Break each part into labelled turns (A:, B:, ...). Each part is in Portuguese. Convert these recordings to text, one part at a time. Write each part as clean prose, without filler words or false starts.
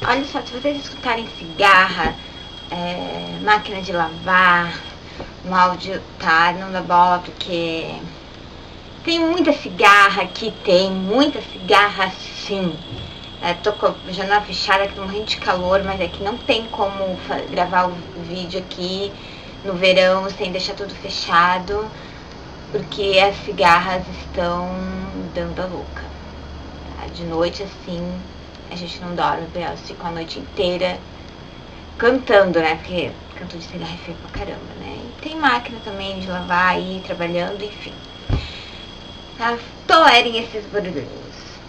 A: olha só, se vocês escutarem cigarra, máquina de lavar, no áudio, tá? Não dá bola, porque tem muita cigarra aqui, tem muita cigarra sim. Tô com a janela fechada, que tô morrendo de calor, mas é que não tem como gravar o vídeo aqui no verão sem deixar tudo fechado, porque as cigarras estão dando a louca. De noite, assim, a gente não dorme, elas ficam a noite inteira cantando, né? Porque canto de cigarra é feio pra caramba, né? E tem máquina também de lavar aí, trabalhando, enfim. Tá? Tolerem esses barulhinhos,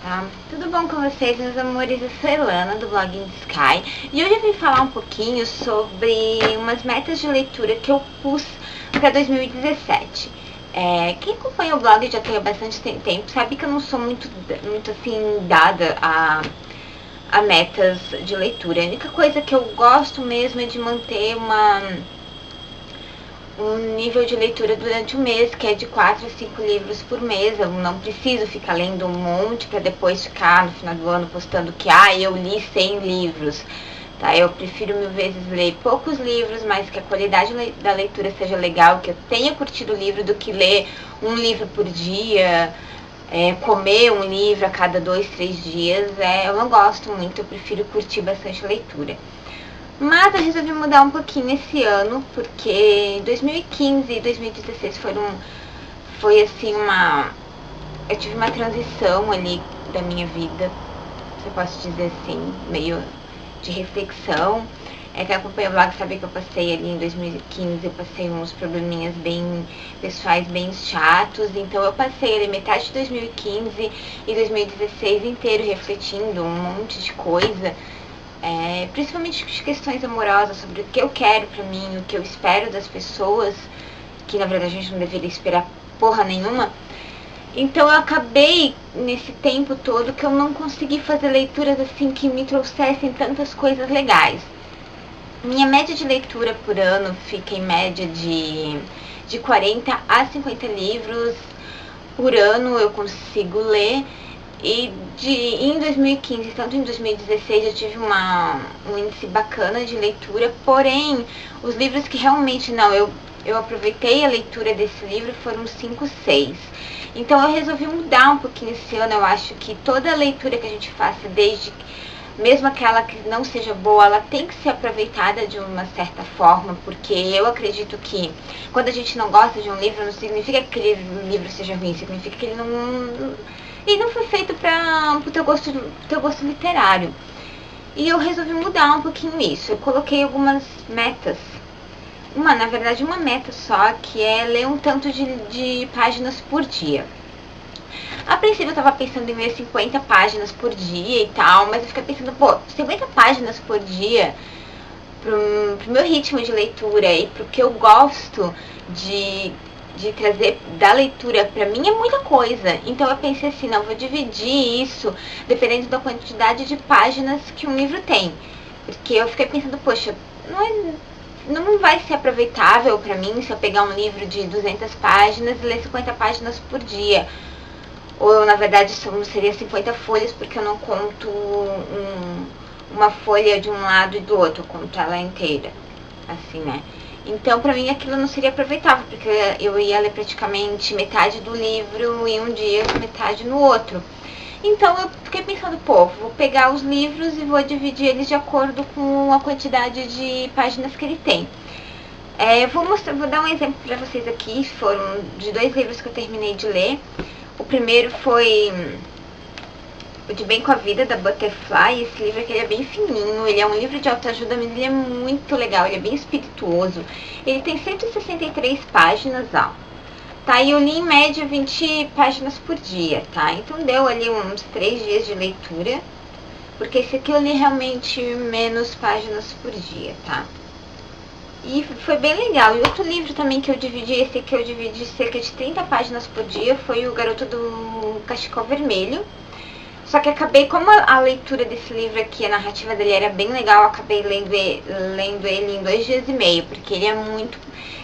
A: tá? Tudo bom com vocês, meus amores? Eu sou a Elana, do blog In Sky. E hoje eu vim falar um pouquinho sobre umas metas de leitura que eu pus para 2017. Quem acompanha o blog já tem bastante tempo, sabe que eu não sou muito assim, dada a metas de leitura. A única coisa que eu gosto mesmo é de manter um nível de leitura durante o mês, que é de 4 a 5 livros por mês. Eu não preciso ficar lendo um monte para depois ficar no final do ano postando que eu li 100 livros. Tá? Eu prefiro mil vezes ler poucos livros, mas que a qualidade da leitura seja legal, que eu tenha curtido o livro, do que ler um livro por dia, comer um livro a cada 2, 3 dias. Eu não gosto muito, eu prefiro curtir bastante a leitura. Mas eu resolvi mudar um pouquinho esse ano, porque 2015 e 2016 foi assim eu tive uma transição ali da minha vida, se eu posso dizer assim, meio de reflexão. Quem acompanha o blog sabe que eu passei ali em 2015, eu passei uns probleminhas bem pessoais, bem chatos. Então eu passei ali metade de 2015 e 2016 inteiro refletindo um monte de coisa, principalmente de questões amorosas, sobre o que eu quero pra mim, o que eu espero das pessoas, que na verdade a gente não deveria esperar porra nenhuma. Então eu acabei, nesse tempo todo, que eu não consegui fazer leituras assim que me trouxessem tantas coisas legais. Minha média de leitura por ano fica em média de 40 a 50 livros por ano eu consigo ler. E em 2015, tanto em 2016, eu tive um índice bacana de leitura, porém, os livros que realmente eu aproveitei a leitura desse livro foram 5, 6. Então eu resolvi mudar um pouquinho esse ano. Eu acho que toda leitura que a gente faça, mesmo aquela que não seja boa, ela tem que ser aproveitada de uma certa forma, porque eu acredito que quando a gente não gosta de um livro, não significa que aquele livro seja ruim, significa que ele não foi feito pro teu gosto literário. E eu resolvi mudar um pouquinho isso. Eu coloquei algumas metas. Na verdade, uma meta só, que é ler um tanto de páginas por dia. A princípio eu tava pensando em ler 50 páginas por dia e tal, mas eu fiquei pensando, 50 páginas por dia pro meu ritmo de leitura e pro que eu gosto de trazer da leitura pra mim é muita coisa. Então eu pensei assim, não, vou dividir isso dependendo da quantidade de páginas que um livro tem. Porque eu fiquei pensando, poxa, não vai ser aproveitável pra mim se eu pegar um livro de 200 páginas e ler 50 páginas por dia. Ou na verdade seria 50 folhas, porque eu não conto uma folha de um lado e do outro, eu conto ela inteira, assim, né? Então pra mim aquilo não seria aproveitável, porque eu ia ler praticamente metade do livro em um dia, metade no outro. Então eu fiquei pensando, vou pegar os livros e vou dividir eles de acordo com a quantidade de páginas que ele tem. Vou dar um exemplo pra vocês aqui. Foram de 2 livros que eu terminei de ler. O primeiro foi o De Bem com a Vida, da Butterfly. Esse livro aqui, ele é bem fininho, ele é um livro de autoajuda, mas ele é muito legal, ele é bem espirituoso. Ele tem 163 páginas, tá? E eu li em média 20 páginas por dia, tá? Então deu ali uns 3 dias de leitura, porque esse aqui eu li realmente menos páginas por dia, tá? E foi bem legal. E outro livro também que eu dividi, esse aqui eu dividi cerca de 30 páginas por dia, foi O Garoto do Cachecol Vermelho. Só que acabei, como a leitura desse livro aqui, a narrativa dele era bem legal, eu acabei lendo ele em 2 dias e meio, porque ele é muito...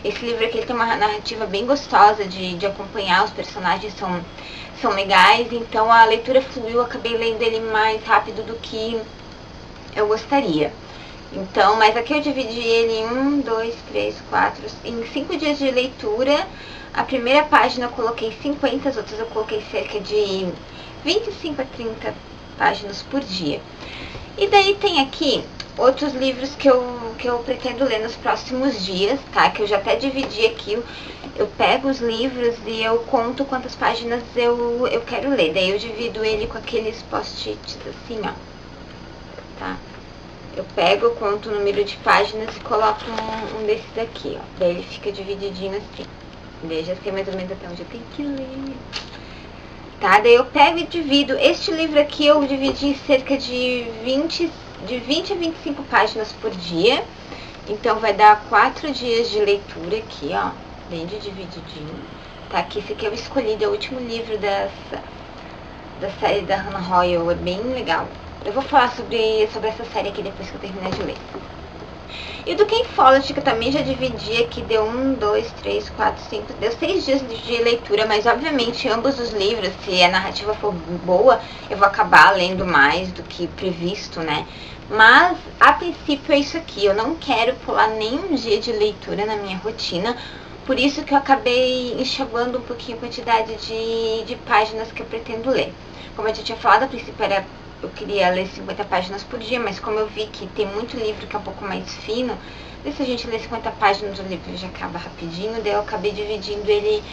A: Esse livro aqui ele tem uma narrativa bem gostosa de acompanhar, os personagens são legais, então a leitura fluiu, eu acabei lendo ele mais rápido do que eu gostaria. Então, mas aqui eu dividi ele em 1, 2, 3, 4, em 5 dias de leitura. A primeira página eu coloquei 50, as outras eu coloquei cerca de 25 a 30 páginas por dia. E daí tem aqui outros livros que eu pretendo ler nos próximos dias, tá? Que eu já até dividi aqui. Eu pego os livros e eu conto quantas páginas eu quero ler. Daí eu divido ele com aqueles post-its assim, ó. Tá? Eu pego, conto o número de páginas e coloco um desses daqui, ó. Daí ele fica divididinho assim. Daí já sei mais ou menos até onde eu tenho que ler. Tá? Daí eu pego e divido. Este livro aqui eu dividi em cerca de 20 a 25 páginas por dia. Então vai dar 4 dias de leitura aqui, ó. Bem divididinho. Tá? Aqui esse aqui eu escolhi, é o último livro da série da Hannah Royal. É bem legal. Eu vou falar sobre essa série aqui depois que eu terminar de ler. E do Ken Follett, que eu também já dividi aqui, deu 1, 2, 3, 4, 5, deu 6 dias de leitura, mas obviamente ambos os livros, se a narrativa for boa, eu vou acabar lendo mais do que previsto, né? Mas, a princípio é isso aqui, eu não quero pular nenhum dia de leitura na minha rotina, por isso que eu acabei enxugando um pouquinho a quantidade de páginas que eu pretendo ler. Como eu já tinha falado, a princípio eu queria ler 50 páginas por dia, mas como eu vi que tem muito livro que é um pouco mais fino, e se a gente ler 50 páginas, o livro já acaba rapidinho, daí eu acabei dividindo ele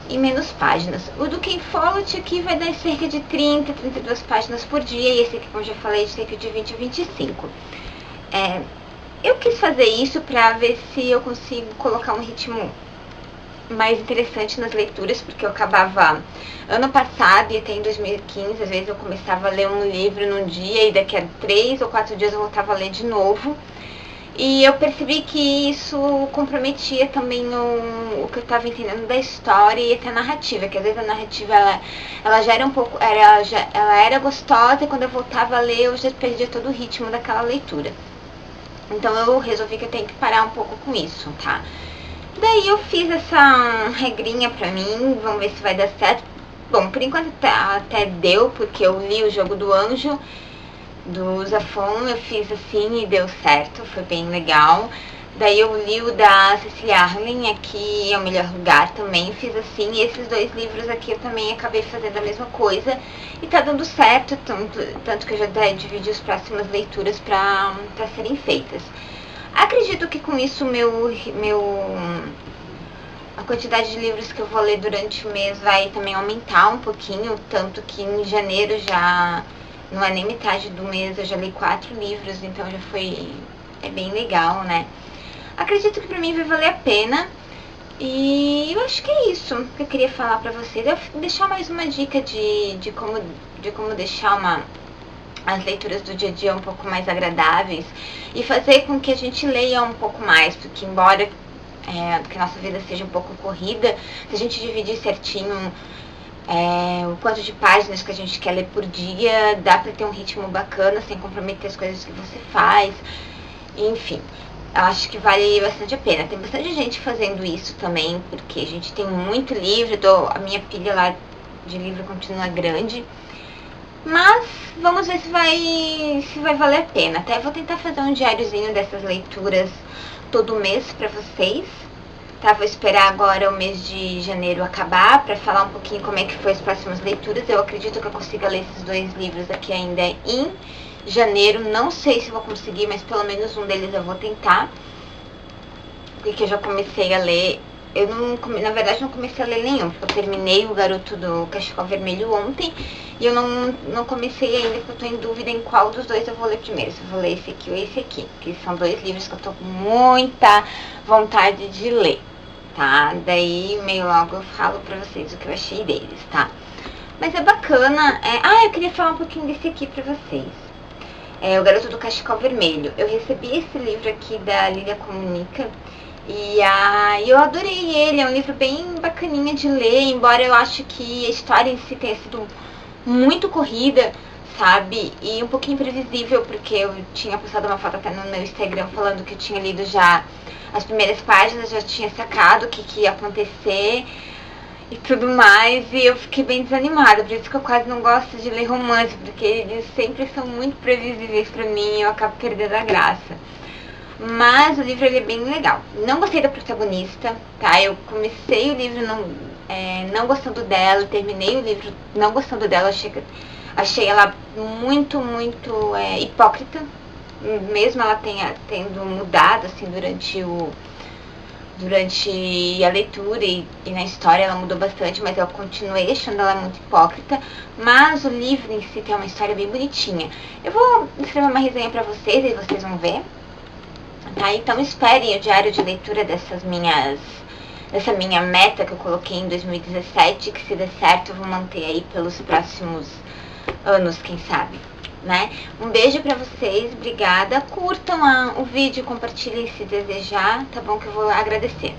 A: em menos páginas. O do Ken Follett aqui vai dar cerca de 30, 32 páginas por dia, e esse aqui, como eu já falei, de cerca de 20 a 25. Eu quis fazer isso pra ver se eu consigo colocar um ritmo mais interessante nas leituras, porque eu acabava ano passado e até em 2015, às vezes eu começava a ler um livro num dia e daqui a 3 ou 4 dias eu voltava a ler de novo. E eu percebi que isso comprometia também o que eu estava entendendo da história e até a narrativa, que às vezes a narrativa ela já era um pouco, ela era gostosa, e quando eu voltava a ler eu já perdia todo o ritmo daquela leitura. Então eu resolvi que eu tenho que parar um pouco com isso, tá? Daí eu fiz essa regrinha pra mim, vamos ver se vai dar certo. Bom, por enquanto até deu, porque eu li o Jogo do Anjo, do Zafon, eu fiz assim e deu certo, foi bem legal. Daí eu li o da Cecilia Arlen, aqui é o Melhor Lugar também, fiz assim. E esses dois livros aqui eu também acabei fazendo a mesma coisa. E tá dando certo, tanto que eu já dividi as próximas leituras pra serem feitas. Acredito que com isso a quantidade de livros que eu vou ler durante o mês vai também aumentar um pouquinho, tanto que em janeiro já não é nem metade do mês, eu já li 4 livros, então já é bem legal, né? Acredito que pra mim vai valer a pena, e eu acho que é isso que eu queria falar pra vocês. Eu vou deixar mais uma dica de como deixar as leituras do dia a dia um pouco mais agradáveis e fazer com que a gente leia um pouco mais, porque embora que a nossa vida seja um pouco corrida, se a gente dividir certinho o quanto de páginas que a gente quer ler por dia, dá pra ter um ritmo bacana, sem comprometer as coisas que você faz, enfim. Eu acho que vale bastante a pena. Tem bastante gente fazendo isso também, porque a gente tem muito livro, a minha pilha lá de livro continua grande. Mas vamos ver se vai valer a pena. Até vou tentar fazer um diáriozinho dessas leituras todo mês pra vocês. Tá, vou esperar agora o mês de janeiro acabar pra falar um pouquinho como é que foi as próximas leituras. Eu acredito que eu consiga ler esses 2 livros aqui ainda em janeiro. Não sei se vou conseguir, mas pelo menos um deles eu vou tentar. Porque eu já comecei a ler. Eu na verdade não comecei a ler nenhum, porque eu terminei O Garoto do Cachecol Vermelho ontem. E eu não comecei ainda, porque eu tô em dúvida em qual dos 2 eu vou ler primeiro. Se eu vou ler esse aqui ou esse aqui. Porque são 2 livros que eu tô com muita vontade de ler, tá? Daí meio logo eu falo pra vocês o que eu achei deles, tá? Mas é bacana. Eu queria falar um pouquinho desse aqui pra vocês. O Garoto do Cachecol Vermelho. Eu recebi esse livro aqui da Lilia Comunica. E eu adorei ele, é um livro bem bacaninha de ler, embora eu acho que a história em si tenha sido muito corrida, sabe? E um pouquinho imprevisível, porque eu tinha postado uma foto até no meu Instagram falando que eu tinha lido já as primeiras páginas, já tinha sacado o que ia acontecer. e tudo mais, e eu fiquei bem desanimada, por isso que eu quase não gosto de ler romance, porque eles sempre são muito previsíveis pra mim e eu acabo perdendo a graça. Mas o livro ele é bem legal. Não gostei da protagonista, tá? Eu comecei o livro não gostando dela, terminei o livro não gostando dela, achei ela muito, muito hipócrita, mesmo ela tendo mudado assim durante a leitura e na história ela mudou bastante, mas eu continuei achando ela muito hipócrita. Mas o livro em si tem uma história bem bonitinha. Eu vou escrever uma resenha pra vocês e vocês vão ver, tá? Então esperem o diário de leitura dessa minha meta que eu coloquei em 2017, que se der certo eu vou manter aí pelos próximos anos, quem sabe, né? Um beijo pra vocês, obrigada. Curtam o vídeo, compartilhem se desejar, tá bom? Que eu vou agradecer.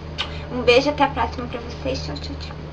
A: Um beijo, até a próxima pra vocês. Tchau, tchau, tchau.